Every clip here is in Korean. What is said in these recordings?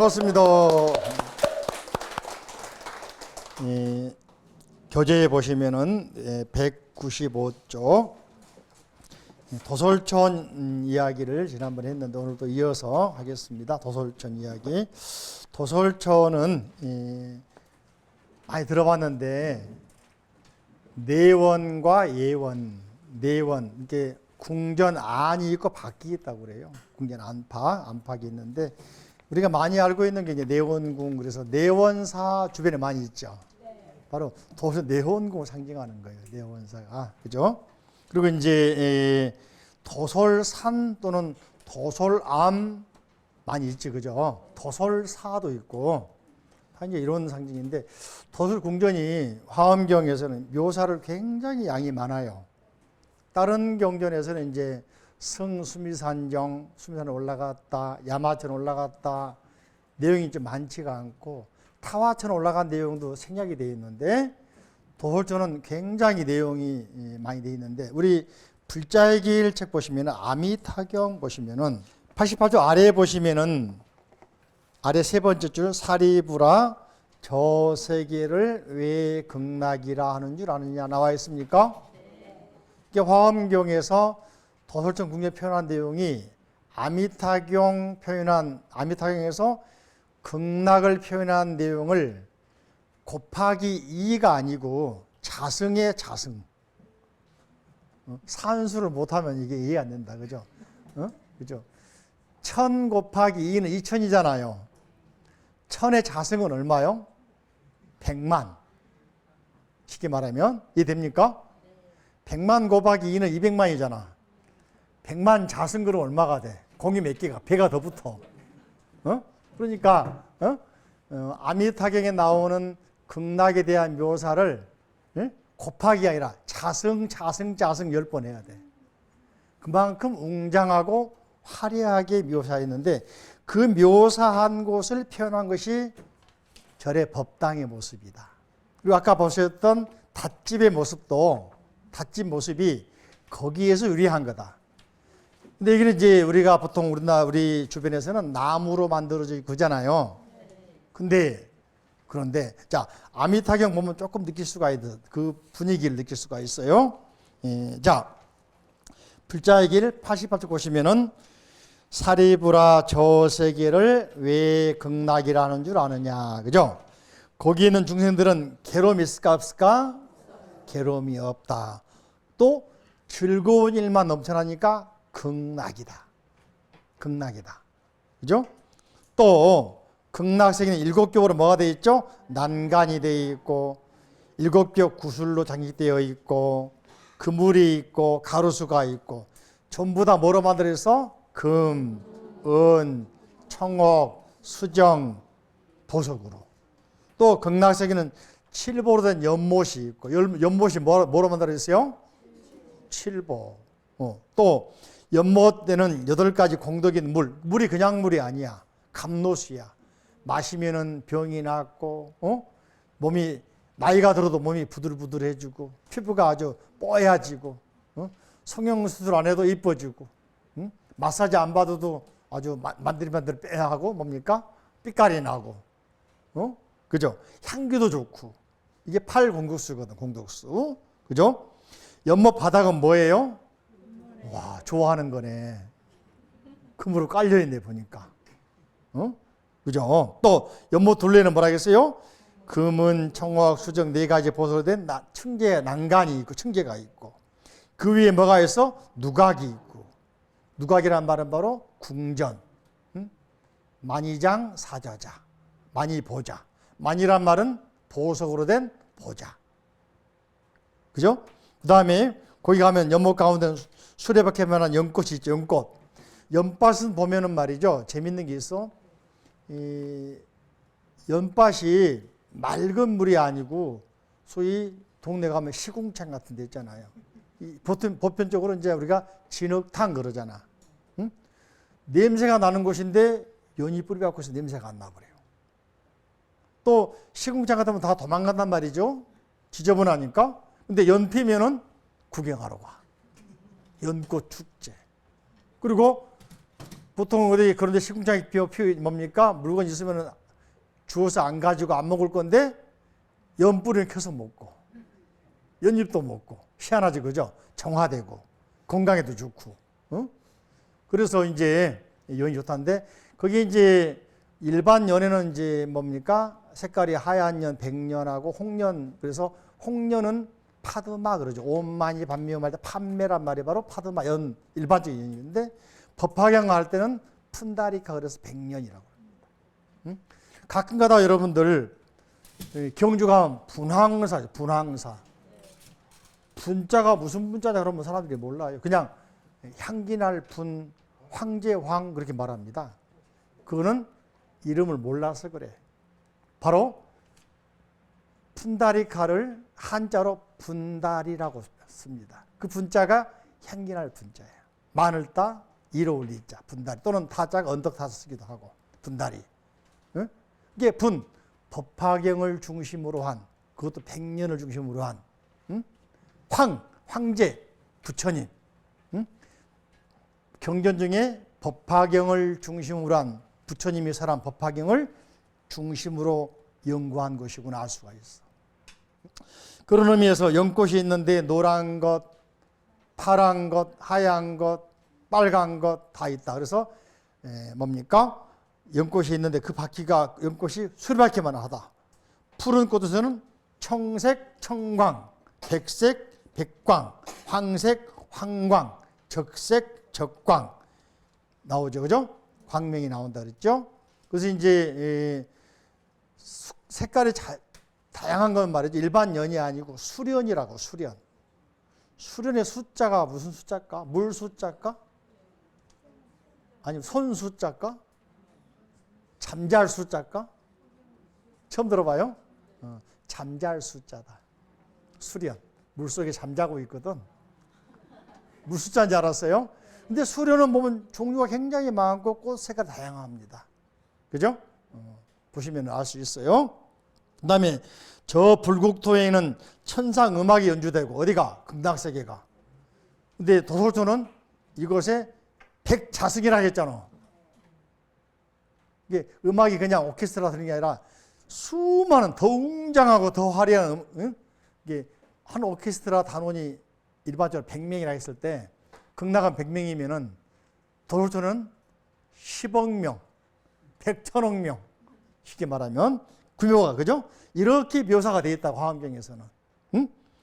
반갑습니다. 교재에 보시면은 195쪽 도솔촌 이야기를 지난번에 했는데 오늘도 이어서 하겠습니다. 도솔촌 이야기. 도솔촌은 많이 들어봤는데 내원과 예원, 내원 이게 궁전 안이 있고 밖이 있다고 그래요. 궁전 안팎이 있는데 우리가 많이 알고 있는 게 이제 내원궁, 그래서 내원사 주변에 많이 있죠. 바로 도솔 내원궁을 상징하는 거예요. 내원사가. 그죠? 그리고 이제 도솔산 또는 도솔암 많이 있지. 그죠? 도솔사도 있고. 이제 이런 상징인데 도솔궁전이 화엄경에서는 묘사를 굉장히 양이 많아요. 다른 경전에서는 이제 성수미산정, 수미산에 올라갔다, 야마천 올라갔다, 내용이 좀 많지가 않고 타화천 올라간 내용도 생략이 되어 있는데 도솔촌은 굉장히 내용이 많이 되어 있는데 우리 불자의 길 책 보시면 아미타경 보시면은 88조 아래에 보시면은 아래 세 번째 줄 사리부라 저 세계를 왜 극락이라 하는 줄 아느냐 나와 있습니까? 이게 화엄경에서 도솔촌 궁에 표현한 내용이 아미타경에서 극락을 표현한 내용을 곱하기 2가 아니고 자승의 자승. 산수를 못하면 이게 이해 안 된다. 그죠? 그죠? 1000 곱하기 2는 2000이잖아요. 1000의 자승은 얼마요? 100만. 쉽게 말하면 이해됩니까? 100만 곱하기 2는 200만이잖아. 100만 자승 그럼 얼마가 돼? 공이 몇 개가? 배가 더 붙어. 그러니까 아미타경에 나오는 극락에 대한 묘사를 곱하기가 아니라 자승 10번 해야 돼. 그만큼 웅장하고 화려하게 묘사했는데 그 묘사한 곳을 표현한 것이 절의 법당의 모습이다. 그리고 아까 보셨던 닷집의 모습도 닷집 모습이 거기에서 유래한 거다. 근데 이게 이제 우리가 보통 우리 주변에서는 나무로 만들어져 있잖아요. 그런데 자 아미타경 보면 조금 느낄 수가 있는 그 분위기를 느낄 수가 있어요. 자 불자의 길 88쪽 보시면은 사리부라 저 세계를 왜 극락이라 하는 줄 아느냐. 그죠? 거기 있는 중생들은 괴로움이 있을까 없을까? 괴로움이 없다. 또 즐거운 일만 넘쳐나니까 극락이다. 극락이다. 그죠? 또 극락세계는 7겹으로 뭐가 되어 있죠? 난간이 되어 있고 7겹 구슬로 장식되어 있고 그물이 있고 가로수가 있고 전부 다 뭐로 만들어서 금, 은, 청옥, 수정, 보석으로. 또 극락세계는 7보로 된 연못이 있고 연못이 뭐로 만들어 있어요? 7보. 또 연못에는 8가지 공덕인 물이 그냥 물이 아니야. 감로수야. 마시면은 병이 낫고 몸이 나이가 들어도 몸이 부들부들해지고 피부가 아주 뽀얘지고 성형수술 안 해도 이뻐지고 마사지 안 받아도 아주 만들만들 빼하고 뭡니까? 삐까리 나고 그죠? 향기도 좋고 이게 8공덕수거든. 공덕수. 그죠? 연못 바닥은 뭐예요? 와, 좋아하는 거네. 금으로 깔려있네 보니까. 그죠? 또 연못 둘레는 뭐라 했어요? 금은 청옥 수정 4가지 보석으로 된 층계 난간이 있고 층계가 있고 그 위에 뭐가 있어? 누각이 있고 누각이란 말은 바로 궁전, 만이장 사저자, 만이보자. 만이란 말은 보석으로 된 보자. 그죠? 그 다음에 거기 가면 연못 가운데 수레바퀴 만한 연꽃이 있죠. 연꽃. 연밭은 보면은 말이죠. 재밌는 게 있어. 이 연밭이 맑은 물이 아니고 소위 동네 가면 시궁창 같은 데 있잖아요. 보편적으로 이제 우리가 진흙탕 그러잖아. 냄새가 나는 곳인데 연이 뿌리 박고 있어 냄새가 안 나버려요. 또 시궁창 같으면 다 도망간단 말이죠. 지저분하니까. 근데 연 피면은 구경하러 가. 연꽃 축제. 그리고 보통 어디 그런데 시궁창이 뭡니까? 물건 있으면 주워서 안 가지고 안 먹을 건데 연뿌리는 켜서 먹고 연잎도 먹고 희한하지 그죠? 정화되고 건강에도 좋고. 그래서 이제 연이 좋다는데 거기 이제 일반 연에는 이제 뭡니까? 색깔이 하얀 연, 백년하고 홍년. 그래서 홍년은 파드마 그러죠. 온만이 반미음할 때 판매란 말이 바로 파드마 연 일반적인 연인데 법화경 할 때는 푼다리카 그래서 백년이라고 합니다. 가끔가다 여러분들 경주 가면 분황사죠. 분황사. 분자가 무슨 분자냐 그러면 사람들이 몰라요. 그냥 향기날 분, 황제황 그렇게 말합니다. 그거는 이름을 몰라서 그래. 바로 푼다리카를 한자로 분다리라고 씁니다. 그 분자가 향기날 분자예요. 마늘따 이로울 이자 분다리 또는 타자가 언덕 타서 쓰기도 하고 분다리. 응? 이게 분 법화경을 중심으로 한 그것도 백년을 중심으로 한 황제 부처님. 경전 중에 법화경을 중심으로 한 부처님이 설한 법화경을 중심으로 연구한 것이구나 알 수가 있어. 그런 의미에서 연꽃이 있는데 노란 것, 파란 것, 하얀 것, 빨간 것 다 있다. 그래서 뭡니까? 연꽃이 있는데 그 바퀴가 연꽃이 수리바퀴만 하다. 푸른 꽃에서는 청색, 청광, 백색, 백광, 황색, 황광, 적색, 적광 나오죠. 그죠? 광명이 나온다 그랬죠? 그래서 이제 색깔이 다양한 건 말이죠. 일반 연이 아니고 수련이라고 수련. 수련의 숫자가 무슨 숫자일까? 물 숫자일까? 아니면 손 숫자일까? 잠잘 숫자일까? 처음 들어봐요? 잠잘 숫자다. 수련. 물속에 잠자고 있거든. 물 숫자인 줄 알았어요? 근데 수련은 보면 종류가 굉장히 많고 꽃 색깔 다양합니다. 그죠? 보시면 알 수 있어요. 그 다음에 저 불국토에는 천상 음악이 연주되고 어디가? 극락세계가. 근데 도솔천은 이것에 백자승이라 했잖아. 이게 음악이 그냥 오케스트라 들리는 게 아니라 수많은 더 웅장하고 더 화려한 이게 한 오케스트라 단원이 일반적으로 100명이라 했을 때 극락은 100명이면은 도솔천은 10억 명, 100천억 명 쉽게 말하면 규모가 그죠? 이렇게 묘사가 되어 있다고 화엄경에서는.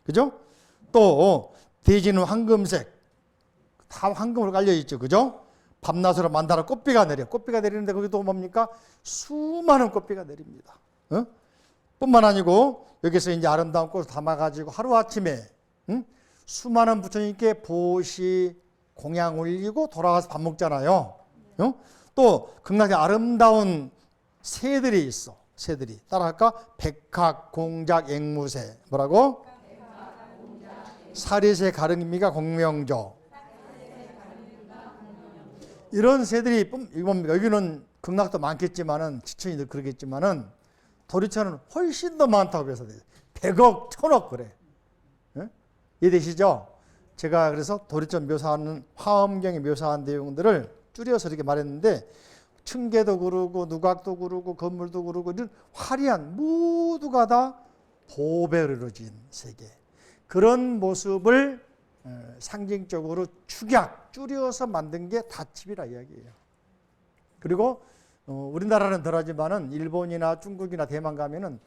그죠? 또 대지는 황금색 다 황금으로 깔려 있죠. 그죠? 밤낮으로 만다라 꽃비가 내려. 꽃비가 내리는데 거기도 뭡니까? 수많은 꽃비가 내립니다. 뿐만 아니고 여기서 이제 아름다운 꽃을 담아가지고 하루아침에 수많은 부처님께 보시 공양 올리고 돌아가서 밥 먹잖아요. 또 극락에 아름다운 새들이 있어. 새들이 따라할까? 백학, 공작, 앵무새. 뭐라고? 사리새, 가릉미가, 공명조. 이런 새들이 뭡니까? 여기는 극락도 많겠지만은 지천이들 그러겠지만은 도리천은 훨씬 더 많다고 묘사돼요. 100억, 1000억 그래. 이해되시죠? 제가 그래서 도리천 묘사하는 화엄경에 묘사한 내용들을 줄여서 이렇게 말했는데 층계도 그러고 누각도 그러고 건물도 그러고 이런 화려한 모두가 다 보배로 이루어진 세계. 그런 모습을 상징적으로 축약, 줄여서 만든 게 다집이라 이야기예요. 그리고 우리나라는 덜하지만은 일본이나 중국이나 대만 가면은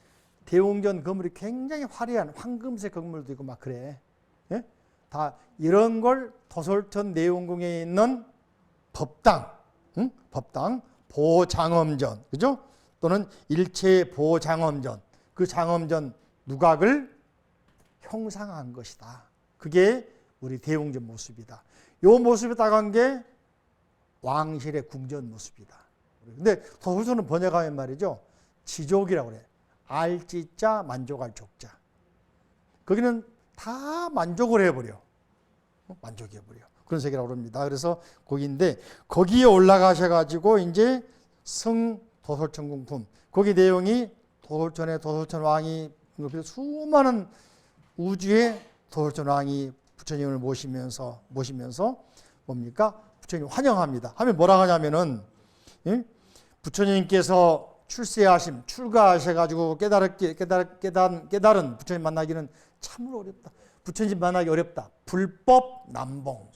대웅전 건물이 굉장히 화려한 황금색 건물도 있고 막 그래. 예? 다 이런 걸 도솔천 내용궁에 있는 법당, 법당 보장엄전, 그죠? 또는 일체 보장엄전, 그 장엄전 누각을 형상한 것이다. 그게 우리 대웅전 모습이다. 이 모습에 따간 게 왕실의 궁전 모습이다. 근데 도솔천은 번역하면 말이죠. 지족이라고 그래. 알지자 만족할 족자. 거기는 다 만족을 해버려. 만족해버려. 그런 세계라고 합니다. 그래서 거기인데 거기에 올라가셔가지고 이제 성 도솔천궁품. 거기 내용이 도솔천의 도솔천 왕이 수많은 우주의 도솔천 왕이 부처님을 모시면서 뭡니까? 부처님 환영합니다. 하면 뭐라 하냐면은 예? 부처님께서 출가하셔가지고 깨달은 부처님 만나기는 참으로 어렵다. 부처님 만나기 어렵다. 불법 남봉.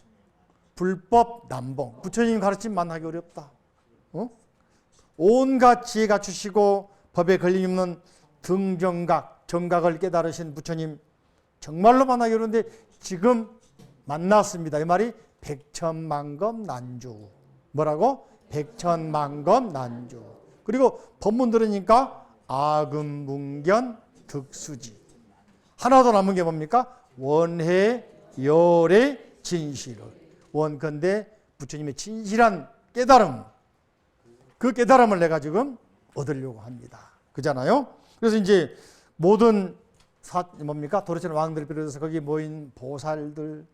부처님 가르침 만나기 어렵다. 온갖 지혜 갖추시고 법에 걸림이 없는 정각을 깨달으신 부처님 정말로 만나기 어려운데 지금 만났습니다. 이 말이 백천만검 난주. 뭐라고? 백천만검 난주. 그리고 법문 들으니까 아금문견 득수지. 하나 더 남은 게 뭡니까? 원해 열의 진실을. 원컨대 부처님의 진실한 깨달음. 그 깨달음을 내가 지금 얻으려고 합니다. 그잖아요? 그래서 이제 모든 도르천 왕들을 비롯해서 거기 모인 보살들,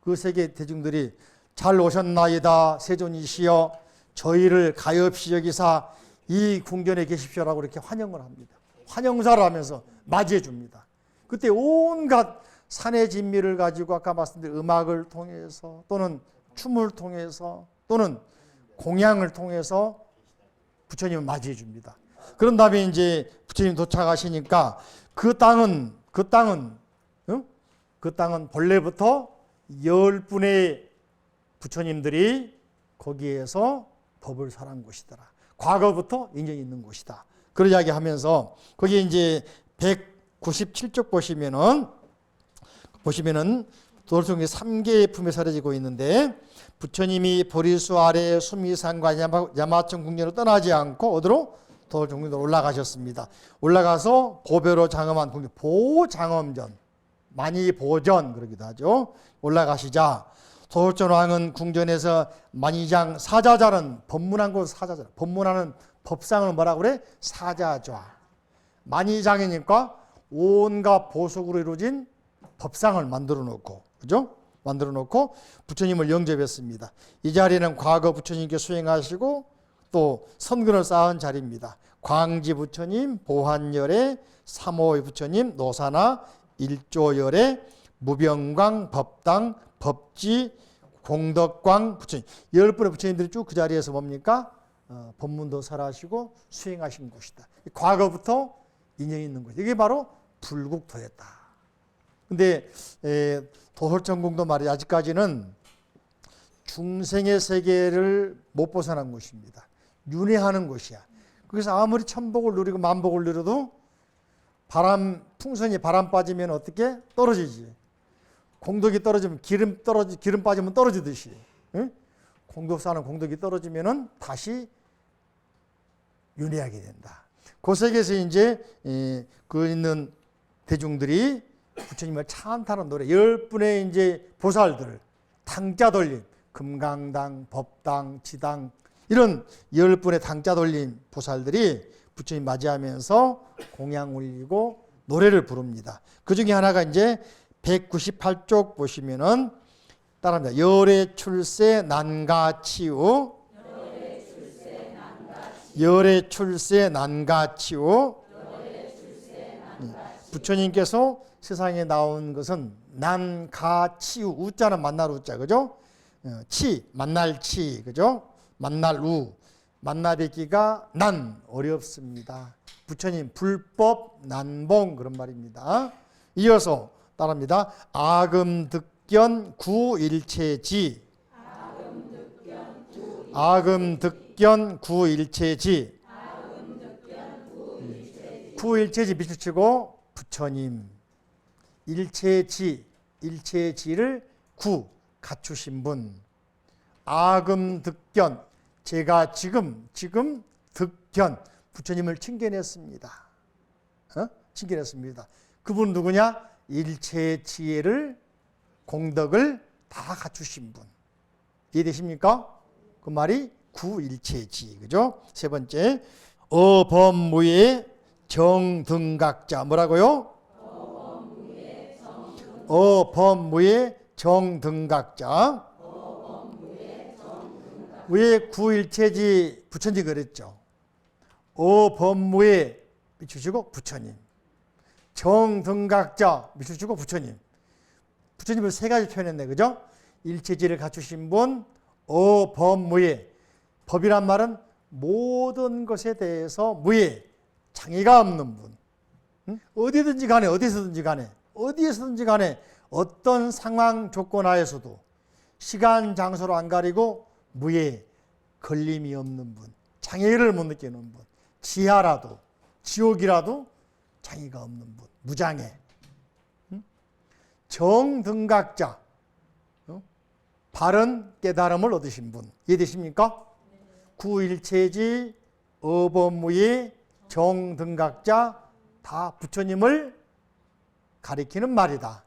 그 세계 대중들이 잘 오셨나이다. 세존이시여 저희를 가엾이 여기사 이 궁전에 계십시오라고 이렇게 환영을 합니다. 환영사를 하면서 맞이해 줍니다. 그때 온갖 산의 진미를 가지고 아까 말씀드린 음악을 통해서 또는 춤을 통해서 또는 공양을 통해서 부처님을 맞이해 줍니다. 그런 다음에 이제 부처님 도착하시니까 그 땅은 본래부터 10분의 부처님들이 거기에서 법을 설한 곳이더라. 과거부터 인연이 있는 곳이다. 그런 이야기 하면서 거기에 이제 197쪽 보시면은 도솔정의 3개의 품에 사려지고 있는데 부처님이 보리수 아래 수미산과 야마천 궁전을 떠나지 않고 어디로? 도솔정궁으로 올라가셨습니다. 올라가서 보배로 장엄한 궁전, 보장엄전, 많이 보전 그러기도 하죠. 올라가시자 도솔전 왕은 궁전에서 만이장 사자자는 법문한 곳 사자자. 법문하는 법상을 뭐라고 그래? 사자좌. 만이장이니까 온갖 보석으로 이루어진 법상을 만들어 놓고, 그죠? 만들어 놓고 부처님을 영접했습니다. 이 자리는 과거 부처님께 수행하시고 또 선근을 쌓은 자리입니다. 광지 부처님, 보한열의 3호의 부처님, 노사나 일조열의 무병광, 법당, 법지, 공덕광 부처님 10분의 부처님들이 쭉 그 자리에서 뭡니까? 법문도 설하시고 수행하신 곳이다. 과거부터 인연이 있는 곳. 이게 바로 불국토였다. 근데 도솔천궁도 말이야 아직까지는 중생의 세계를 못 벗어난 곳입니다. 윤회하는 곳이야. 그래서 아무리 천복을 누리고 만복을 누려도 풍선이 바람 빠지면 어떻게? 떨어지지. 공덕이 떨어지면 기름 빠지면 떨어지듯이. 응? 공덕사는 공덕이 떨어지면은 다시 윤회하게 된다. 그 세계에서 이제 그 있는 대중들이 부처님을 찬탄하는 노래 10분의 이제 보살들 당자 돌림 금강당, 법당, 지당 이런 10분의 당자 돌림 보살들이 부처님 맞이하면서 공양 올리고 노래를 부릅니다. 그 중에 하나가 이제 198쪽 보시면은 따라합니다. 열의 출세 난가치우 열의 출세 난가치우 부처님께서 세상에 나온 것은 난가치우 우자는 만날 우자 그죠? 치 만날 치 그죠? 만날 우 만나뵙기가 난 어렵습니다. 부처님 불법 난봉 그런 말입니다. 이어서 따라합니다. 아금득견 구일체지 아금득견 구일체지 구일체지 밑줄 치고 부처님 일체지를 구 갖추신 분 아금득견 제가 지금 득견 부처님을 칭견했습니다. 칭견했습니다. 그분 누구냐? 일체의 지혜를 공덕을 다 갖추신 분. 이해되십니까? 그 말이 구일체지 그죠? 세 번째 어범무의 정등각자 뭐라고요? 어범무의 정등각자 왜 구일체지 부처님 그랬죠? 어범무의 밑주시고 부처님 정등각자 밑주시고 부처님을 세 가지 표현했네 그죠? 일체지를 갖추신 분 어법무예. 법이란 말은 모든 것에 대해서 무예, 장애가 없는 분. 어디든지 간에, 어디서든지 간에, 어디에서든지 간에 어떤 상황 조건 하에서도 시간 장소를 안 가리고 무예, 걸림이 없는 분, 장애를 못 느끼는 분, 지하라도 지옥이라도 장애가 없는 분, 무장애. 정등각자, 바른 깨달음을 얻으신 분, 이해되십니까? 구일체지, 어법무예, 정등각자, 다 부처님을 가리키는 말이다.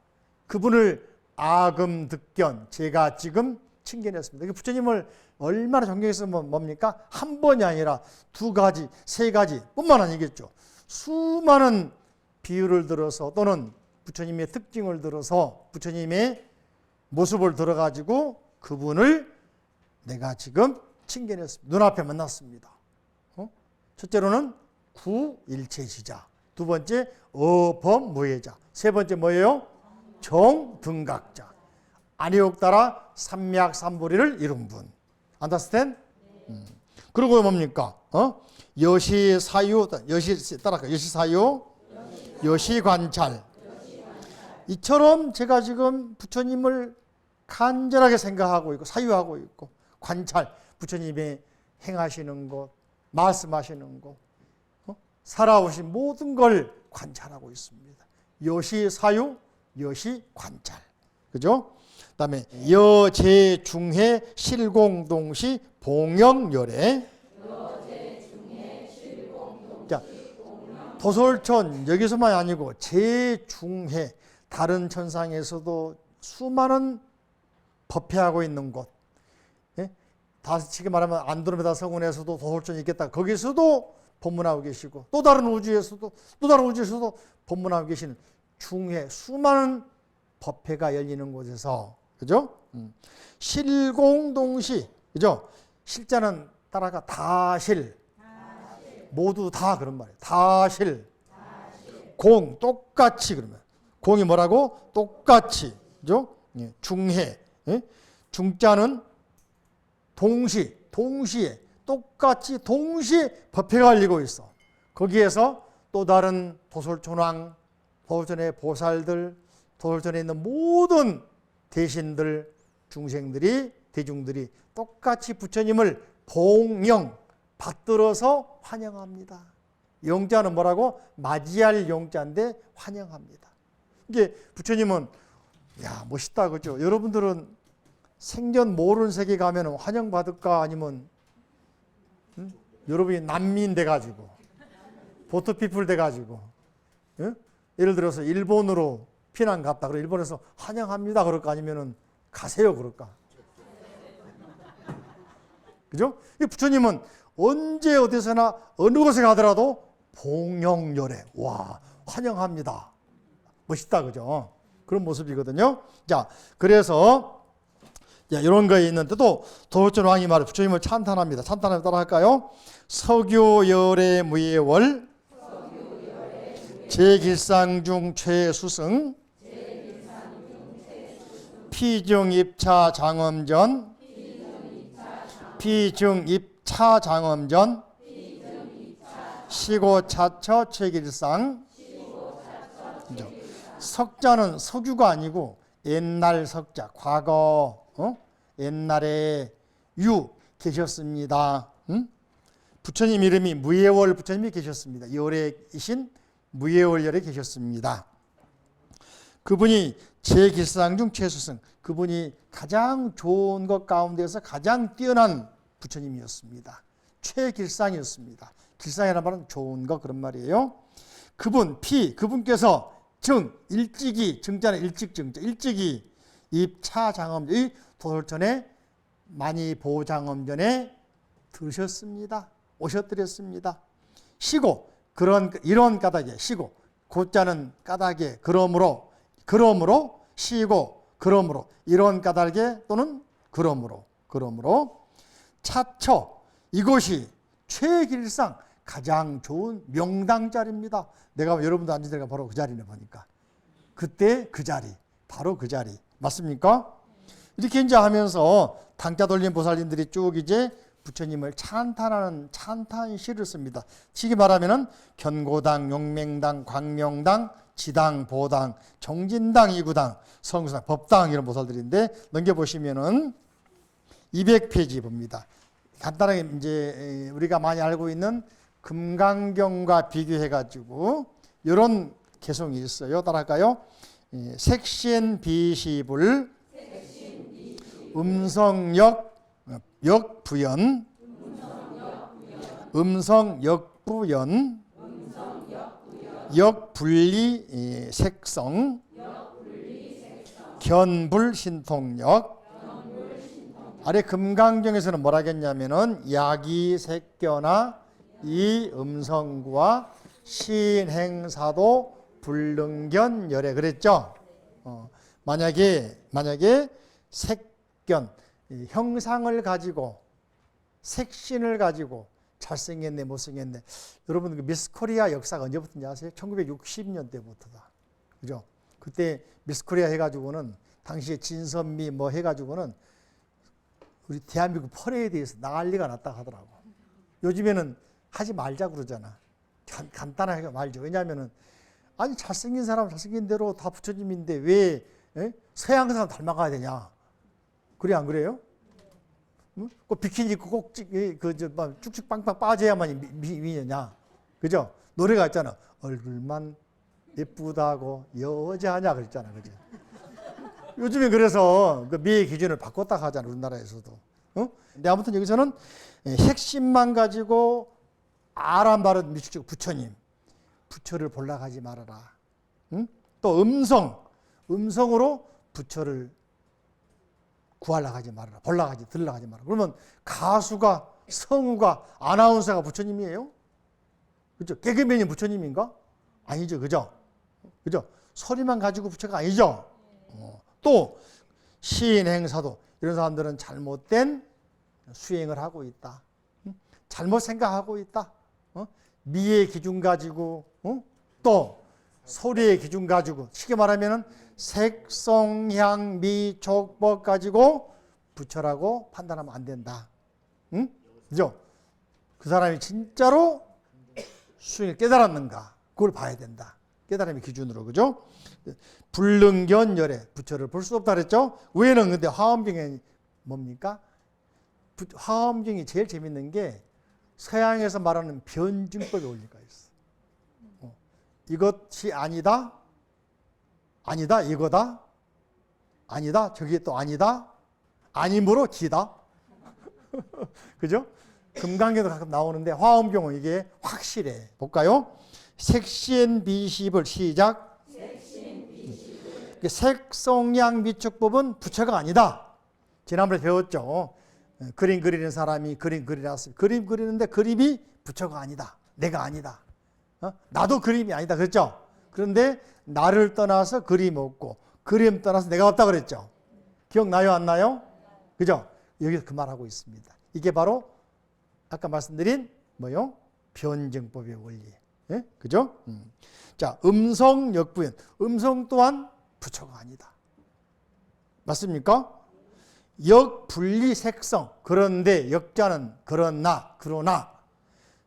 그분을 아금득견, 제가 지금 칭견했습니다. 부처님을 얼마나 존경했으면 뭡니까? 한 번이 아니라 두 가지, 세 가지 뿐만 아니겠죠. 수많은 비유를 들어서 또는 부처님의 특징을 들어서 부처님의 모습을 들어가지고 그분을 내가 지금 칭견했습니다. 눈앞에 만났습니다. 첫째로는 구일체시자, 두 번째 어법무예자, 세 번째 뭐예요? 정등각자, 안이옥 따라 삼맥삼보리를 이룬 분. 안다스텐? 그리고 뭡니까? 여시사유, 따라가 여시사유, 여시관찰. 이처럼 제가 지금 부처님을 간절하게 생각하고 있고 사유하고 있고 관찰, 부처님의 행하시는 것, 말씀하시는 것, 살아오신 모든 걸 관찰하고 있습니다. 여시사유, 여시관찰. 그죠? 그 다음에 여제중해 실공동시 봉영열애. 자, 도솔천 여기서만 아니고 제중해 다른 천상에서도 수많은 법회하고 있는 곳, 다시게 말하면 안드로메다 성운에서도 도솔천이 있겠다. 거기서도 법문하고 계시고 또 다른 우주에서도 법문하고 계시는 중해 수많은 법회가 열리는 곳에서, 그죠? 실공동시, 그죠? 실자는 따라가 다실, 모두 다 그런 말이에요. 다실, 공 똑같이. 그러면 공이 뭐라고? 똑같이, 그죠? 중해, 중자는 동시에 똑같이 동시에 법회가 열리고 있어. 거기에서 또 다른 도솔천왕, 도솔천의 보살들, 도솔천에 있는 모든 대신들, 중생들이, 대중들이 똑같이 부처님을 봉영, 받들어서 환영합니다. 영자는 뭐라고? 맞이할 영자인데 환영합니다. 이게 부처님은 야 멋있다, 그죠? 여러분들은 생전 모르는 세계 가면 환영받을까? 아니면 여러분이 난민 돼가지고 보트피플 돼가지고 예를 들어서 일본으로 피난 갔다. 그래 일본에서 환영합니다 그럴까? 아니면은 가세요 그럴까? 그죠? 이 부처님은 언제 어디서나 어느 곳에 가더라도 봉영열애, 와 환영합니다. 멋있다, 그죠? 그런 모습이거든요. 자, 그래서 이런 거에 있는데도 도솔천 왕이 말해 부처님을 찬탄합니다. 찬탄하면 따라 할까요? 석유열애 무예월, 제길상중 최수승, 피증입차 장엄전, 피증입차 장엄전, 시고차처 최길상. 석자는 석유가 아니고 옛날 석자, 과거, 옛날에 유 계셨습니다. 부처님 이름이 무예월 부처님이 계셨습니다. 열애이신 무예월열에 계셨습니다. 그분이 제길상 중 최수승, 그분이 가장 좋은 것 가운데서 가장 뛰어난 부처님이었습니다. 최길상이었습니다. 길상이라는 말은 좋은 것 그런 말이에요. 그분께서 일찍이, 증자는 일찍증자, 일찍이 입차장엄전, 이 도솔천에 만이보장엄전에 드셨습니다. 오셨드렸습니다. 시고, 이런 까닭에, 시고, 고자는 까닭에, 그러므로, 시고, 그러므로, 이런 까닭에 또는 그러므로, 차처, 이곳이 최길상, 가장 좋은 명당 자리입니다. 내가 여러분도 앉은 데가 바로 그 자리네 보니까. 그때 그 자리, 바로 그 자리. 맞습니까? 이렇게 이제 하면서 당자 돌린 보살님들이 쭉 이제 부처님을 찬탄하는 찬탄시를 씁니다. 쉽게 말하면은 견고당, 용맹당, 광명당, 지당, 보당, 정진당, 이구당, 성수당, 법당 이런 보살들인데 넘겨보시면은 200페이지 봅니다. 간단하게 이제 우리가 많이 알고 있는 금강경과 비교해가지고 이런 개성이 있어요. 따라할까요? 색신 비시불 음성역 역부연 음성역부연 역분리 색성 견불신통역. 아래 금강경에서는 뭐라 했냐면은 약이색견화 이 음성구와 신행사도 불능견열애 그랬죠. 만약에 색견 형상을 가지고 색신을 가지고 잘생겼네 못생겼네. 여러분 그 미스코리아 역사가 언제부터인지 아세요? 1960년대부터다. 그죠? 그때 미스코리아 해가지고는 당시에 진선미 뭐 해가지고는 우리 대한민국 퍼레이드에서 난리가 났다 하더라고. 요즘에는 하지 말자 그러잖아. 간단하게 말죠. 왜냐하면은 아니 잘생긴 사람 잘생긴 대로 다 부처님인데 왜 서양 사람 닮아가야 되냐? 그래 안 그래요? 응? 꼭 비키니 입고 꼭 쭉쭉 빵빵 빠져야만 미녀냐? 그죠? 노래가 있잖아. 얼굴만 예쁘다고 여자냐 그랬잖아, 그죠? 요즘에 그래서 그 미의 기준을 바꿨다 하잖아, 우리나라에서도. 근데 아무튼 여기서는 핵심만 가지고 아란 바른 미축적 부처님, 부처를 볼락하지 말아라. 응? 또 음성으로 부처를 구하려고 하지 말아라. 볼락하지 들락하지 말아라. 그러면 가수가 성우가 아나운서가 부처님이에요? 그죠? 개그맨이 부처님인가? 아니죠, 그죠? 그죠? 소리만 가지고 부처가 아니죠. 또 시인 행사도 이런 사람들은 잘못된 수행을 하고 있다. 잘못 생각하고 있다. 미의 기준 가지고 또 소리의 기준 가지고 쉽게 말하면은 색성향 미촉법 가지고 부처라고 판단하면 안 된다. 응? 그죠? 그 사람이 진짜로 수행을 깨달았는가 그걸 봐야 된다. 깨달음의 기준으로 그죠? 불능견열애 부처를 볼 수 없다 그랬죠? 왜는 근데 화엄경이 뭡니까? 화엄경이 제일 재밌는 게 서양에서 말하는 변증법의 원리가 있어. 이것이 아니다, 아니다 이거다, 아니다 저게 또 아니다, 아님으로 기다. 그죠? 금강경도 가끔 나오는데 화엄경은 이게 확실해. 볼까요? 색신 비십을 시작. 색성양 미축법은 부처가 아니다. 지난번에 배웠죠. 그림 그리는 사람이 그림 그리놨습니다. 그림 그리는데 그림이 부처가 아니다. 내가 아니다. 나도 그림이 아니다. 그랬죠? 그런데 나를 떠나서 그림 없고 그림 떠나서 내가 없다 그랬죠? 기억나요? 안 나요? 그죠? 여기서 그 말하고 있습니다. 이게 바로 아까 말씀드린 뭐요? 변증법의 원리. 예? 그죠? 자, 음성 역부연. 음성 또한 부처가 아니다. 맞습니까? 역 분리 색성. 그런데 역자는 그러나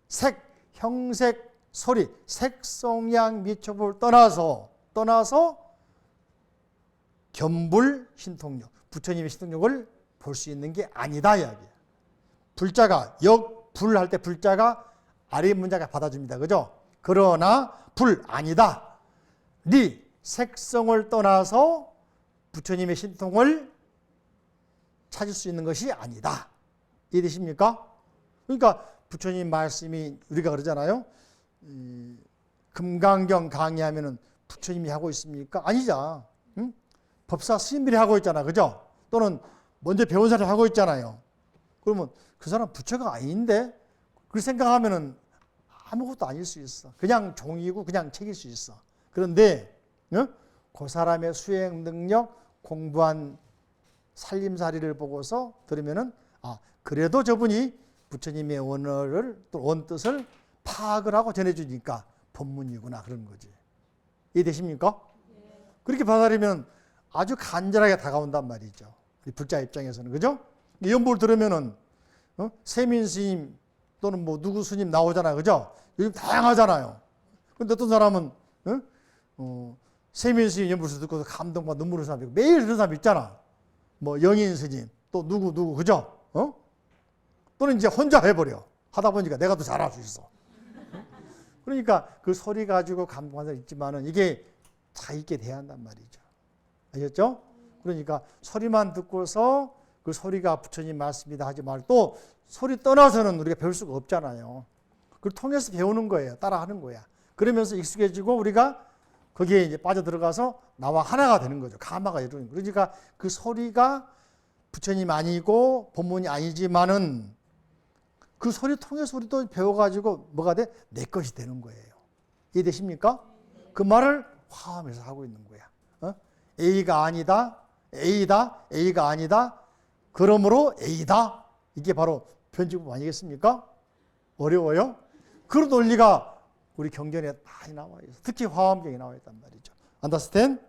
색, 형색, 소리, 색성양 미촉법을 떠나서 견불 신통력. 부처님의 신통력을 볼 수 있는 게 아니다 이야기야. 불자가 역불할 때 불자가 아래 문자가 받아줍니다. 그죠? 그러나 불 아니다. 리 색성을 떠나서 부처님의 신통을 찾을 수 있는 것이 아니다. 이해되십니까? 그러니까 부처님 말씀이 우리가 그러잖아요. 금강경 강의하면은 부처님이 하고 있습니까? 아니죠. 응? 법사 스님들이 하고 있잖아. 그죠? 또는 먼저 배운 사람이 하고 있잖아요. 그러면 그 사람 부처가 아닌데 그렇게 생각하면은 아무것도 아닐 수 있어. 그냥 종이고 그냥 책일 수 있어. 그런데 그 사람의 수행 능력, 공부한 살림살이를 보고서 들으면은 그래도 저분이 부처님의 원어를 또 원뜻을 파악을 하고 전해주니까 법문이구나 그런 거지. 이해되십니까? 네. 그렇게 받아들이면 아주 간절하게 다가온단 말이죠. 이 불자 입장에서는. 그죠? 연보를 들으면은 세민 스님 또는 뭐 누구 스님 나오잖아요. 그죠? 요즘 다양하잖아요. 근데 어떤 사람은 세민 스님 연불을 듣고서 감동과 눈물을 사람 있고 매일 그런 사람 있잖아. 뭐 영인 스님 또 누구 그죠? 또는 이제 혼자 해버려. 하다 보니까 내가 더 잘할 수 있어. 그러니까 그 소리 가지고 감동한 사람 있지만은 이게 다 있게 돼야 한단 말이죠. 아셨죠? 그러니까 소리만 듣고서 그 소리가 부처님 말씀이다 하지 말고 또 소리 떠나서는 우리가 배울 수가 없잖아요. 그걸 통해서 배우는 거예요. 따라하는 거야. 그러면서 익숙해지고 우리가 거기에 이제 빠져들어가서 나와 하나가 되는 거죠. 가마가 이루는 거예요. 그러니까 그 소리가 부처님 아니고 본문이 아니지만은 그 소리 통해서 우리도 배워가지고 뭐가 돼? 내 것이 되는 거예요. 이해되십니까? 그 말을 화음에서 하고 있는 거야. A가 아니다, A다, A가 아니다. 그러므로 A다. 이게 바로 변증법 아니겠습니까? 어려워요? 그런 논리가 우리 경전에 많이 나와 있어요. 특히 화엄경에 나와 있단 말이죠. Understand?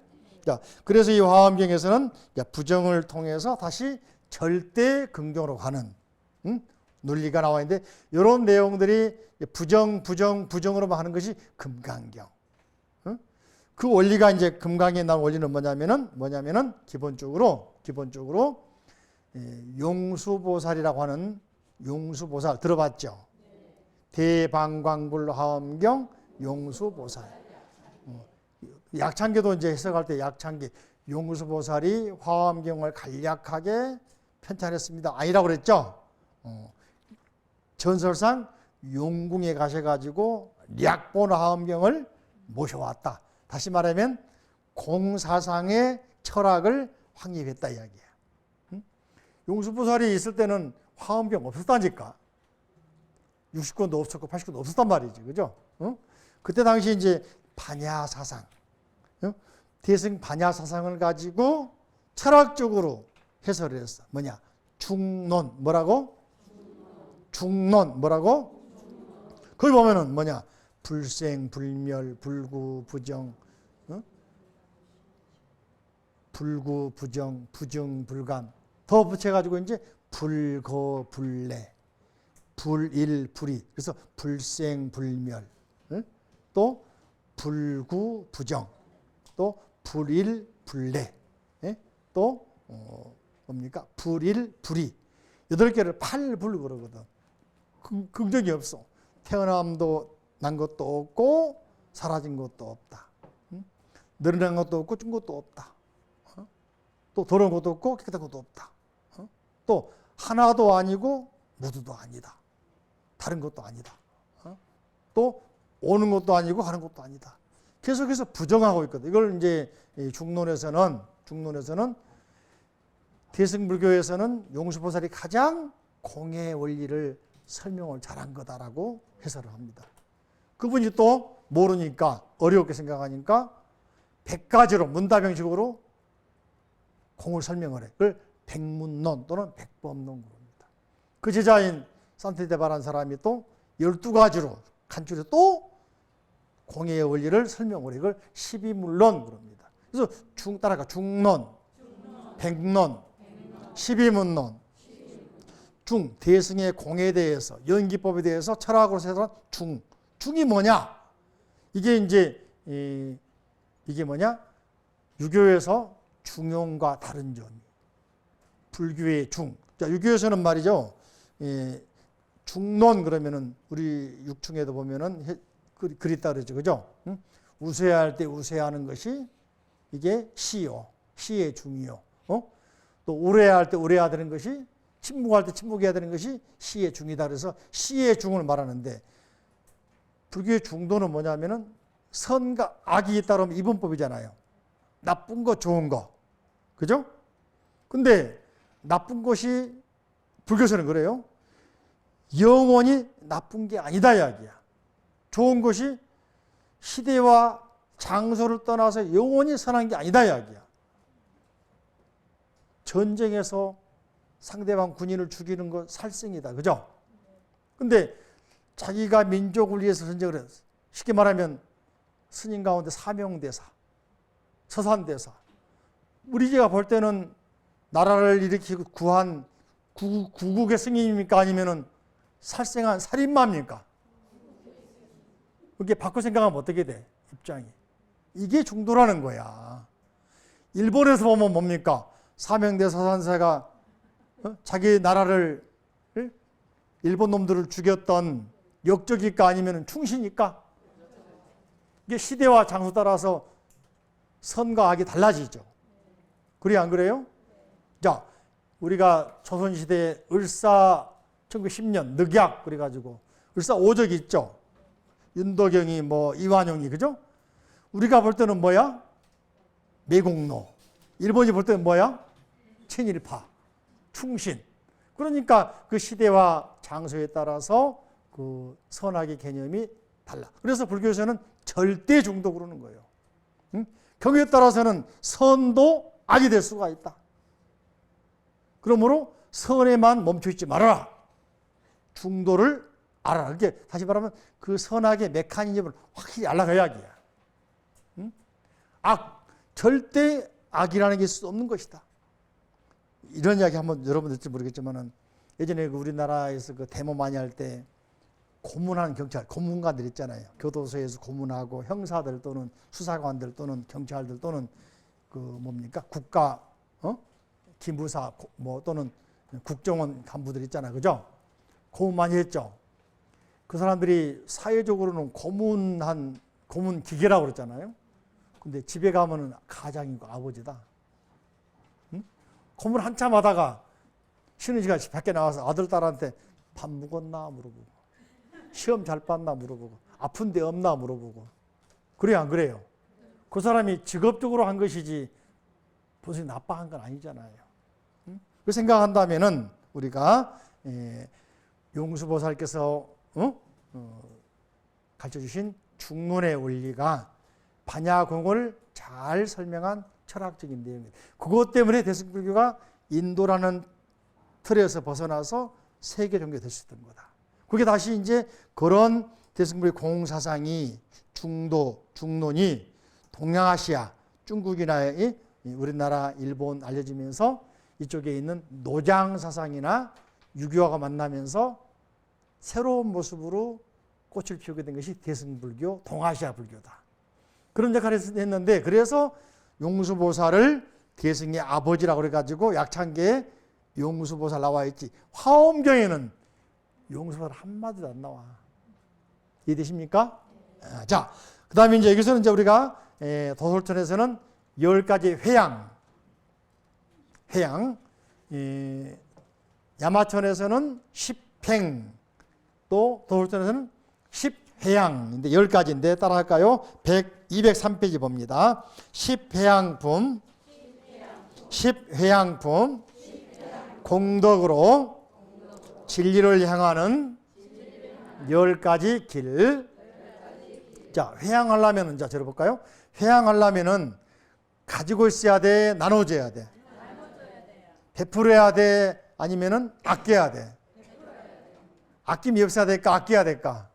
자, 그래서 이 화엄경에서는 부정을 통해서 다시 절대 긍정으로 가는 논리가 나와 있는데 이런 내용들이 부정으로만 하는 것이 금강경. 그 원리가 이제 금강에 나온 원리는 뭐냐면은 기본적으로 용수보살이라고 하는 용수보살 들어봤죠? 대방광불화엄경 용수보살. 약창계도 이제 해석할 때 약창계 용수보살이 화엄경을 간략하게 편찬했습니다. 아니라고 그랬죠? 전설상 용궁에 가셔가지고 략본 화엄경을 모셔왔다. 다시 말하면 공사상의 철학을 확립했다 이야기야. 용수보살이 있을 때는 화엄경 없었다니까. 60권도 없었고 80권도 없었단 말이지. 그죠? 그때 당시 이제 반야사상, 대승 반야사상을 가지고 철학적으로 해설을 했어. 뭐냐? 중론. 뭐라고? 중론. 뭐라고? 거기 보면은 뭐냐? 불생, 불멸, 불구, 부정, 불구, 부정, 부정, 불감. 더 붙여가지고 이제 불거, 불내, 불일, 불이. 그래서 불생, 불멸, 또 불구, 부정, 또 불일, 불내, 또 뭡니까? 불일, 불이. 8개를 팔불 그러거든. 긍정이 없어. 태어남도 난 것도 없고 사라진 것도 없다. 늘어난 것도 없고 준 것도 없다. 또 더러운 것도 없고 깨끗한 것도 없다. 또 하나도 아니고 모두도 아니다. 다른 것도 아니다. 또 오는 것도 아니고 가는 것도 아니다. 계속해서 부정하고 있거든. 이걸 이제 중론에서는 대승불교에서는 용수보살이 가장 공의 원리를 설명을 잘한 거다라고 해설을 합니다. 그분이 또 모르니까 어렵게 생각하니까 100가지로 문답형식으로 공을 설명을 해. 그걸 백문론 또는 백법론 그럽니다. 그 제자인 산티데바라는 사람이 또 12가지로 간추려 또 공의 원리를 설명을 해. 이걸 12물론 그럽니다. 그래서 따라가 중론, 백론, 12문론, 대승의 공에 대해서, 연기법에 대해서 철학으로 해서 중이 뭐냐? 이게 이제 이게 뭐냐? 유교에서 중용과 다른 점이. 불교의 중. 자, 유교에서는 말이죠. 중론 그러면은 우리 육충에도 보면은 그랬다 그러죠. 그죠? 우세할 때 우세하는 것이 이게 시요. 시의 중이요. 또 우레할 때 우레해야 되는 것이 침묵할 때 침묵해야 되는 것이 시의 중이다. 그래서 시의 중을 말하는데 불교의 중도는 뭐냐면은 선과 악이 있다 그러면 이분법이잖아요. 나쁜 거, 좋은 거. 그죠? 근데 나쁜 것이 불교에서는 그래요. 영원히 나쁜 게 아니다 이야기야. 좋은 것이 시대와 장소를 떠나서 영원히 선한 게 아니다 이야기야. 전쟁에서 상대방 군인을 죽이는 건 살생이다. 그죠? 근데 자기가 민족을 위해서 전쟁을 했어. 쉽게 말하면 스님 가운데 사명대사, 서산대사. 우리 제가 볼 때는 나라를 일으키고 구한 구국의 승인입니까? 아니면은 살생한 살인마입니까? 그게 바꿔 생각하면 어떻게 돼? 입장이. 이게 중도라는 거야. 일본에서 보면 뭡니까? 사명대 서산세가 자기 나라를 일본 놈들을 죽였던 역적일까 아니면 충신일까? 이게 시대와 장소 따라서 선과 악이 달라지죠. 그래요, 안 그래요? 자, 우리가 조선시대에 을사 1910년 늑약 그래가지고 을사 오적이 있죠. 윤도경이 뭐 이완용이 그죠? 우리가 볼 때는 뭐야? 매국노. 일본이 볼 때는 뭐야? 친일파, 충신. 그러니까 그 시대와 장소에 따라서 그 선악의 개념이 달라. 그래서 불교에서는 절대 중도 그러는 거예요. 응? 경우에 따라서는 선도 악이 될 수가 있다. 그러므로 선에만 멈춰있지 말아라. 중도를 알아라. 이게 다시 말하면 그 선악의 메커니즘을 확실히 알아가야 이야기야. 응? 악, 절대 악이라는 게 있을 수 없는 것이다. 이런 이야기 한번 여러분 들을지 모르겠지만은 예전에 그 우리나라에서 그 데모 많이 할 때 고문하는 경찰, 고문관들 있잖아요. 교도소에서 고문하고 형사들 또는 수사관들 또는 경찰들 또는 그 뭡니까? 국가, 기무사 뭐 또는 국정원 간부들 있잖아요. 그죠? 고문 많이 했죠. 그 사람들이 사회적으로는 고문 기계라고 그랬잖아요. 근데 집에 가면은 가장이고 아버지다. 응? 고문 한참 하다가 쉬는 시간 밖에 나와서 아들, 딸한테 밥 먹었나 물어보고, 시험 잘 봤나 물어보고, 아픈 데 없나 물어보고. 그래요, 안 그래요? 그 사람이 직업적으로 한 것이지 무슨 나빠한 건 아니잖아요. 응? 그 생각한다면은 우리가 용수보살께서 가르쳐주신 중론의 원리가 반야공을 잘 설명한 철학적인 내용입니다. 그것 때문에 대승불교가 인도라는 틀에서 벗어나서 세계 종교가 될 수 있던 거다. 그게 다시 이제 그런 대승불교 공사상이 중론이 동양아시아, 중국이나 우리나라, 일본 알려지면서 이쪽에 있는 노장사상이나 유교화가 만나면서 새로운 모습으로 꽃을 피우게 된 것이 대승불교, 동아시아 불교다. 그런 역할을 했는데 그래서 용수보살을 대승의 아버지라고 그래가지고 약창계에 용수보살 나와 있지. 화엄경에는 용수보살 한마디도 안 나와. 이해되십니까? 자, 그 다음에 이제 여기서는 이제 우리가 도솔천에서는 10가지 회양, 야마천에서는 10행, 또 도솔천에서는 10회양인데 10가지인데 따라할까요? 203페이지 봅니다. 10회양품, 공덕으로 진리를 향하는 10가지 길. 자, 회양하려면, 자, 들어볼까요? 회양하려면은 가지고 있어야 돼, 나눠줘야 돼? 베풀어야 돼, 아니면은 아껴야 돼? 아낌이 없어야 될까, 아껴야 될까?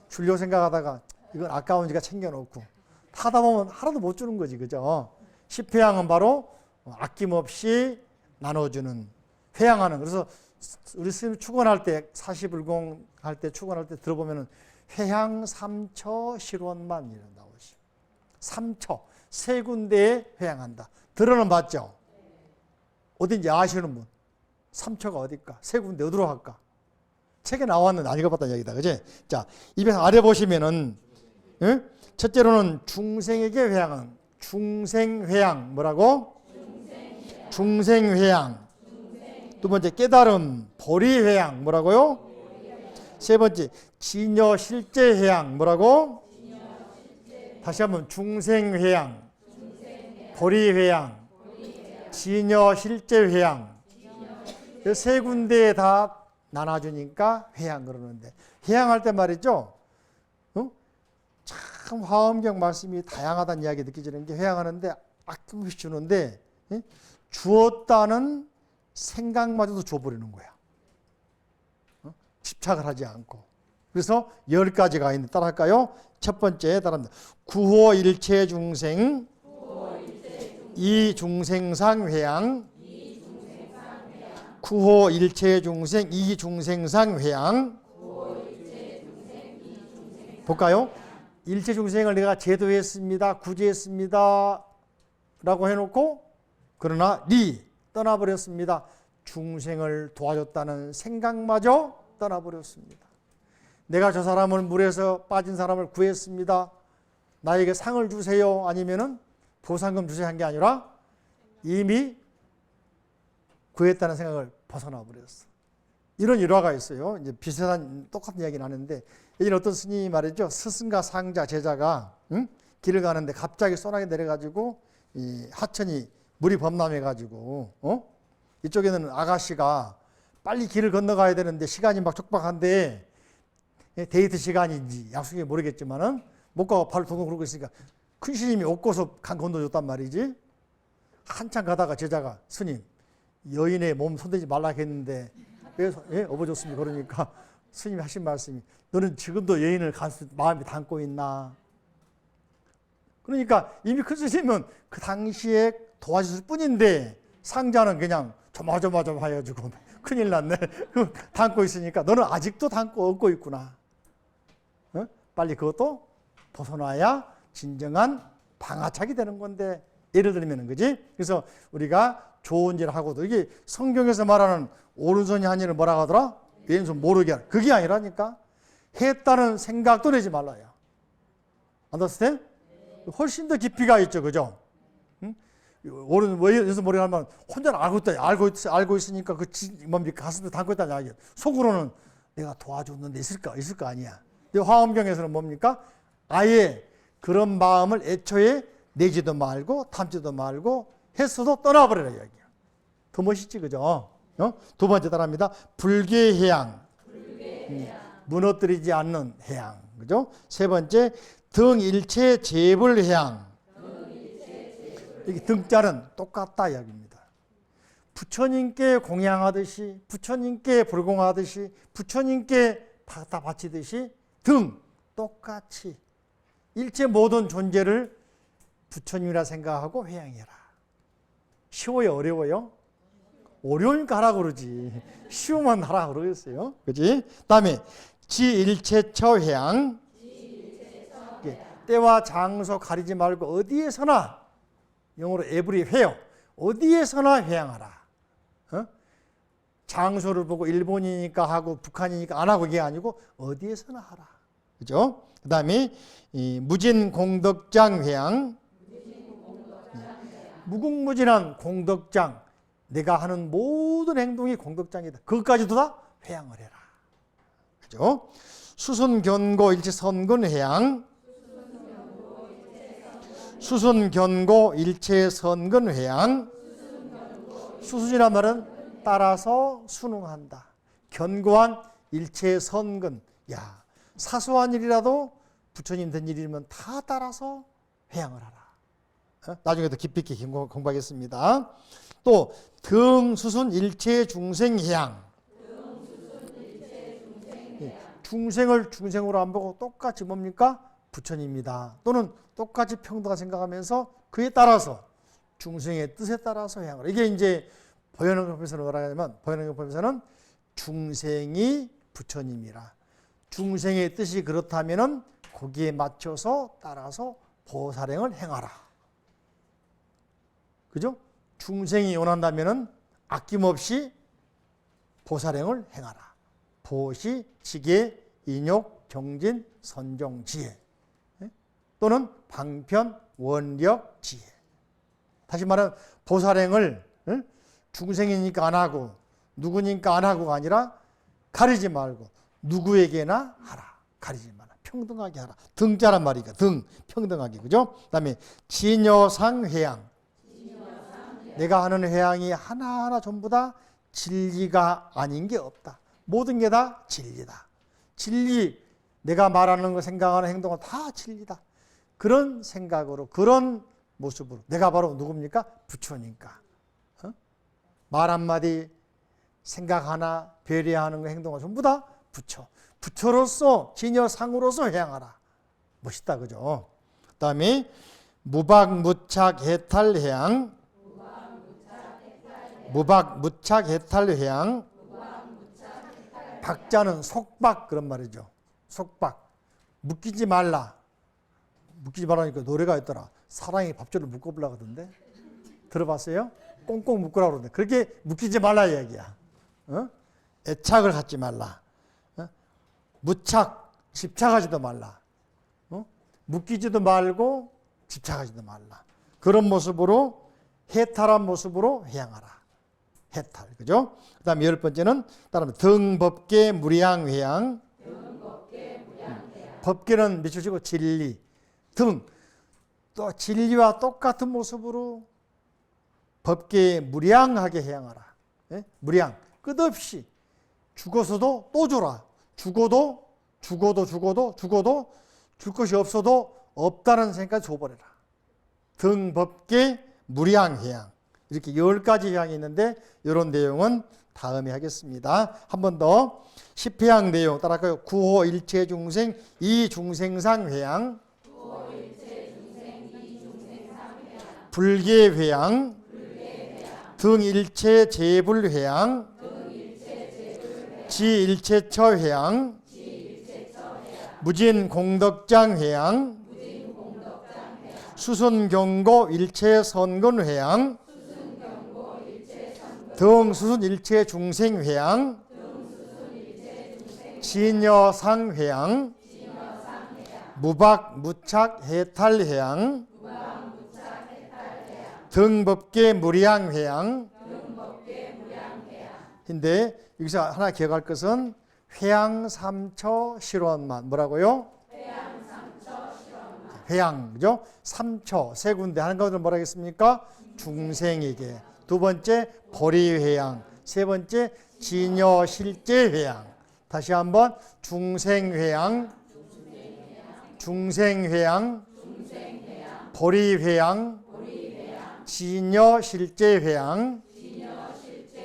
주려고 생각하다가 이건 아까우니까 챙겨놓고 하다 보면 하나도 못 주는 거지, 그죠? 10회양은 바로 아낌없이 나눠주는, 회양하는. 그래서 우리 스님 축원할 때, 사시불공 할 때, 축원할 때 들어보면은 회양 3처 실원만 이런 나오시. 3처, 세 군데에 회양한다. 들어는 봤죠? 어딘지 아시는 분? 3처가 어딜까? 세 군데 어디로 갈까? 책에 나왔는데 안 읽어봤다는 얘기다, 그지? 자, 입에서 아래 보시면은, 첫째로는 중생에게 회양은, 중생회양, 뭐라고? 중생회양. 두 번째, 깨달음, 보리회양, 뭐라고요? 세 번째, 진여실제회양, 뭐라고? 다시 한번, 중생회양, 보리회양, 진여실제회양. 세 군데에 다 나눠주니까 회양 그러는데, 회양할 때 말이죠, 참 화엄경 말씀이 다양하다는 이야기 느껴지는 게, 회양하는데 아낌없이 주는데 주었다는 생각마저도 줘버리는 거야. 집착을 하지 않고. 그래서 10가지가 있는데 따라할까요? 첫 번째 따라합니다. 구호일체 중생, 이중생상 회양, 구호 일체 중생 이중생상 회양. 볼까요? 일체 중생을 내가 제도했습니다. 구제했습니다. 라고 해놓고 그러나 떠나버렸습니다. 중생을 도와줬다는 생각마저 떠나버렸습니다. 내가 저 사람을 물에서 빠진 사람을 구했습니다. 나에게 상을 주세요. 아니면은 보상금 주세요 한 게 아니라 이미 구했다는 생각을 벗어나 버렸어. 이런 일화가 있어요. 이제 비슷한 똑같은 이야기는 하는데 예전에 어떤 스님이 말했죠. 스승과 상자 제자가 길을 가는데 갑자기 소나기 내려가지고 이 하천이 물이 범람해가지고 이쪽에는 아가씨가 빨리 길을 건너가야 되는데 시간이 막 촉박한데 데이트 시간인지 약속인지 모르겠지만은 못 가고 발을 동동 구르고 있으니까 큰 스님이 옥고서 건너줬단 말이지. 한참 가다가 제자가 스님 여인의 몸 손대지 말라고 했는데 왜 업어줬습니까? 그러니까 스님이 하신 말씀이 너는 지금도 여인을 마음에 담고 있나? 그러니까 이미 큰 스님은 그 당시에 도와줬을 뿐인데 상자는 그냥 조마조마조마 해가지고 큰일 났네. 담고 있으니까 너는 아직도 담고 얻고 있구나. 빨리 그것도 벗어나야 진정한 방아착이 되는 건데 예를 들면 그지? 그래서 우리가 좋은 일 하고도 이게 성경에서 말하는 오른손이 한 일을 뭐라고 하더라? 왼손 모르게 하라. 그게 아니라니까. 했다는 생각도 내지 말라요. understand? 훨씬 더 깊이가 있죠. 그죠? 왼손 모르게 하면 혼자 알고 있으니까 뭡니까? 가슴에 담고 있다는 이야기예요. 속으로는 내가 도와줬는데 있을 거 아니야. 근데 화엄경에서는 뭡니까? 아예 그런 마음을 애초에 내지도 말고 담지도 말고 했어도 떠나버리라 이야기야. 더 멋있지 그죠? 두 번째 따라합니다. 불교의 해양. 무너뜨리지 않는 해양. 그죠? 세 번째 등일체 재불 해양. 이게 등자는 똑같다 이야기입니다. 부처님께 공양하듯이 부처님께 불공하듯이 부처님께 갖다 바치듯이 등 똑같이 일체 모든 존재를 부처님이라 생각하고 회양해라. 쉬워요? 어려워요? 어려우니까 하라고 그러지. 쉬우면 하라고 그러겠어요. 그지? 다음에 지일체처 회양. 때와 장소 가리지 말고 어디에서나 영어로 every where 어디에서나 회양하라. 장소를 보고 일본이니까 하고 북한이니까 안 하고 이게 아니고 어디에서나 하라. 그죠? 그 다음에 무진공덕장 회양. 무궁무진한 공덕장. 내가 하는 모든 행동이 공덕장이다. 그것까지도 다 회양을 해라. 그죠? 수순견고 일체선근 회양. 수순견고 일체선근 회양. 수순이란 말은 따라서 순응한다. 견고한 일체선근. 야, 사소한 일이라도 부처님 된 일이면 다 따라서 회양을 하라. 나중에 더 깊이 있게 공부하겠습니다. 또 등수순 일체 중생 회양. 중생을 중생으로 안 보고 똑같이 뭡니까? 부처님이다. 또는 똑같이 평등하게 생각하면서 그에 따라서 중생의 뜻에 따라서 회양을. 이게 이제 보현행법에서는 뭐라 하냐면 보현행법에서는 중생이 부처님이라. 중생의 뜻이 그렇다면은 거기에 맞춰서 따라서 보살행을 행하라. 그죠? 중생이 원한다면은 아낌없이 보살행을 행하라. 보시, 지계, 인욕, 정진, 선종, 지혜. 또는 방편, 원력, 지혜. 다시 말하면 보살행을 중생이니까 안 하고 누구니까 안 하고가 아니라 가리지 말고 누구에게나 하라. 가리지 마라. 평등하게 하라. 등자란 말이니까 등 평등하게. 그죠? 그다음에 진여상 회양. 내가 하는 회양이 하나하나 전부 다 진리가 아닌 게 없다. 모든 게 다 진리다. 진리, 내가 말하는 거, 생각하는 행동은 다 진리다. 그런 생각으로, 그런 모습으로 내가 바로 누굽니까? 부처니까. 말 한마디, 생각 하나, 배려하는 거, 행동은 전부 다 부처. 부처로서, 진여상으로서 회양하라. 멋있다, 그죠? 그 다음에 무박무착 해탈 회양. 무박, 무착, 해탈, 회양. 박자는 속박 그런 말이죠. 속박. 묶이지 말라. 묶이지 말라니까 노래가 있더라. 사랑이 밥줄을 묶어보려고 하던데. 들어봤어요? 꽁꽁 묶으라고 그러는데. 그렇게 묶이지 말라 이야기야. 애착을 갖지 말라. 무착, 집착하지도 말라. 묶이지도 말고 집착하지도 말라. 그런 모습으로 해탈한 모습으로 회양하라. 해탈. 그죠? 그 다음에 10번째는 따르면 등법계 무량 회양. 법계는 밑줄 치고 진리. 등. 또 진리와 똑같은 모습으로 법계에 무량하게 회양하라. 예? 무량. 끝없이 죽어서도 또 주라. 죽어도 줄 것이 없어도 없다는 생각까지 줘버려라. 등법계 무량회양. 이렇게 10가지 회양이 있는데 이런 내용은 다음에 하겠습니다. 한 번 더 10회양 내용 따라할까요? 구호 일체 중생 이중생상 회양. 불계 회양. 등 일체 재불 회양. 지 일체처 회양. 무진 공덕장 회양. 수순 경고 일체 선근 회양. 등 수순 일체 중생 회양. 진여상 회양. 무박 무착 해탈 회양. 등법계 무량 회양. 근데 여기서 하나 기억할 것은 회양 삼처 실원만. 뭐라고요? 회양, 그죠? 삼처, 세 군데 하는 것은 뭐라 하겠습니까? 중생에게. 두 번째, 보리회양. 세 번째, 진여 실제 회양. 다시 한번, 중생회양, 보리회양, 진여 실제 회양.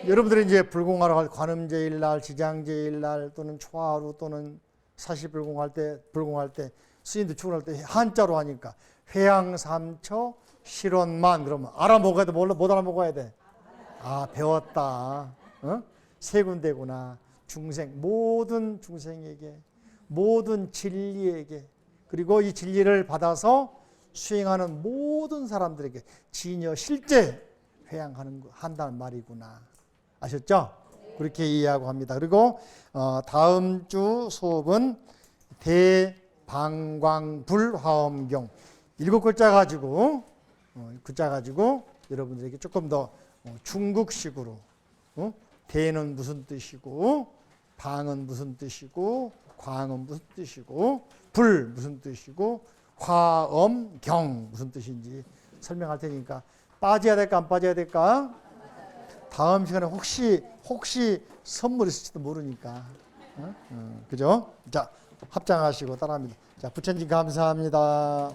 여러분들이 이제 불공하러 갈 관음제일날, 지장제일날 또는 초하루 또는 사시불공할 때 스님들 출근할 때 한자로 하니까 회양삼처 실원만 그러면 알아먹어야 돼? 못 알아먹어야 돼? 아, 배웠다. 세 군데구나. 중생, 모든 중생에게, 모든 진리에게, 그리고 이 진리를 받아서 수행하는 모든 사람들에게 진여 실제 한다는 말이구나. 아셨죠? 그렇게 이해하고 합니다. 그리고 다음 주 수업은 대방광불화엄경 7글자 가지고 여러분들에게 조금 더 중국식으로 대는 무슨 뜻이고 방은 무슨 뜻이고 광은 무슨 뜻이고 불 무슨 뜻이고 화엄경 무슨 뜻인지 설명할 테니까 빠져야 될까 안 빠져야 될까? 다음 시간에 혹시 선물 있을지도 모르니까. 그죠? 자, 합장하시고 따라합니다. 자, 부처님 감사합니다.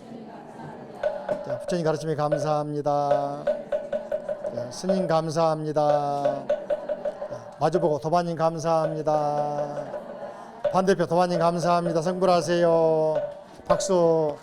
자, 부처님 가르침에 감사합니다. 자, 스님 감사합니다. 자, 마주보고 도마님 감사합니다. 반대표 도마님 감사합니다. 성불하세요. 박수.